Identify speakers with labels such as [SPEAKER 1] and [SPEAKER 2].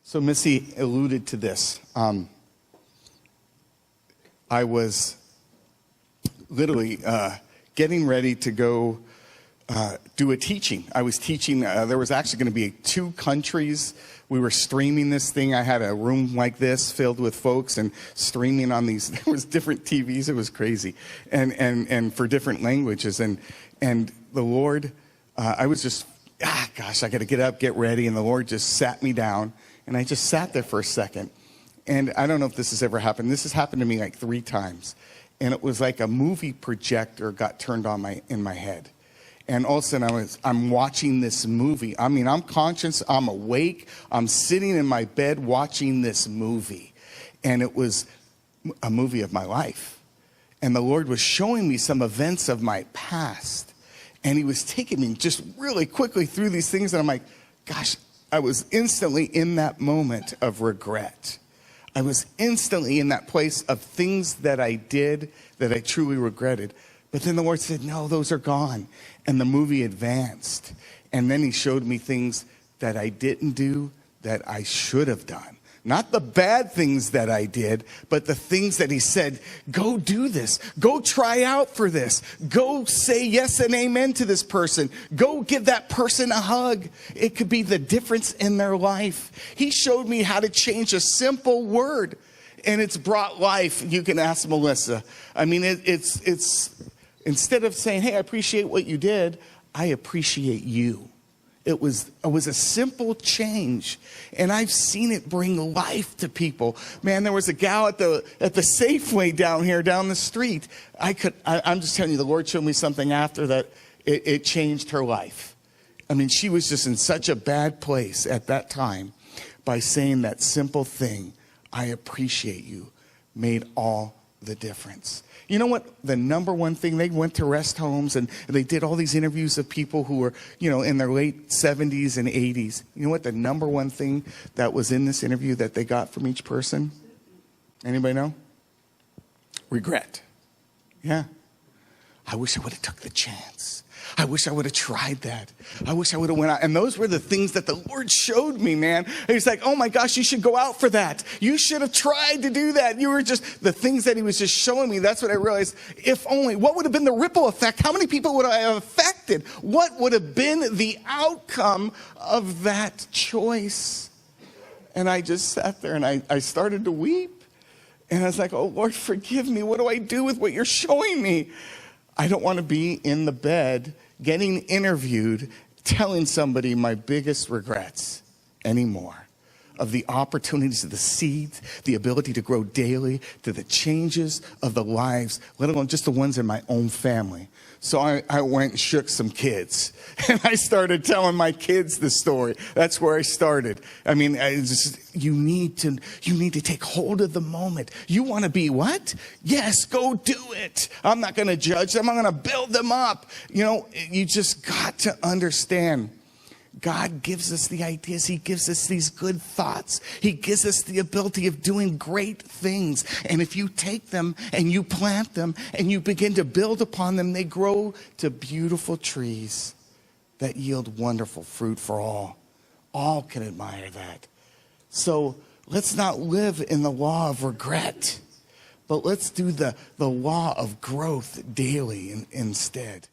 [SPEAKER 1] So Missy alluded to this. I was literally getting ready to go do a teaching. I was teaching, there was actually going to be 2 countries. We were streaming this thing. I had a room like this filled with folks and streaming on these, there was different TVs. It was crazy. And for different languages. And the Lord, I was just, I got to get up, get ready. And the Lord just sat me down. And I just sat there for a second. And I don't know if this has ever happened. This has happened to me like 3 times. And it was like a movie projector got turned on in my head. And all of a sudden I'm watching this movie. I mean, I'm conscious, I'm awake, I'm sitting in my bed watching this movie. And it was a movie of my life. And the Lord was showing me some events of my past. And he was taking me just really quickly through these things. And I'm like, gosh, I was instantly in that moment of regret. I was instantly in that place of things that I did that I truly regretted. But then the Lord said, no, those are gone. And the movie advanced. And then he showed me things that I didn't do that I should have done. Not the bad things that I did, but the things that he said, go do this. Go try out for this. Go say yes and amen to this person. Go give that person a hug. It could be the difference in their life. He showed me how to change a simple word, and it's brought life. You can ask Melissa. I mean, it's instead of saying, hey, I appreciate what you did, I appreciate you. It was a simple change, and I've seen it bring life to people. Man, there was a gal at the Safeway down the street. I'm just telling you, the Lord showed me something after that. It changed her life. I mean, she was just in such a bad place at that time. By saying that simple thing, I appreciate you, made all the difference. You know what? The number one thing, they went to rest homes and they did all these interviews of people who were, in their late 70s and 80s. You know what? The number one thing that was in this interview that they got from each person? Anybody know? Regret. Yeah. I wish I would have took the chance. I wish I would have tried that. I wish I would have went out. And those were the things that the Lord showed me, man. He's like, oh my gosh, you should go out for that. You should have tried to do that. You were just, the things that he was just showing me, that's what I realized. If only, what would have been the ripple effect? How many people would I have affected? What would have been the outcome of that choice? And I just sat there and I started to weep. And I was like, oh Lord, forgive me. What do I do with what you're showing me? I don't want to be in the bed getting interviewed, telling somebody my biggest regrets anymore. Of the opportunities, of the seeds, the ability to grow daily, to the changes of the lives, let alone just the ones in my own family. So I went and shook some kids. And I started telling my kids the story. That's where I started. I mean, you need to take hold of the moment. You want to be what? Yes, go do it. I'm not going to judge them. I'm going to build them up. You just got to understand. God gives us the ideas. He gives us these good thoughts. He gives us the ability of doing great things. And if you take them and you plant them and you begin to build upon them, they grow to beautiful trees that yield wonderful fruit for all. All can admire that. So let's not live in the law of regret, but let's do the law of growth daily instead.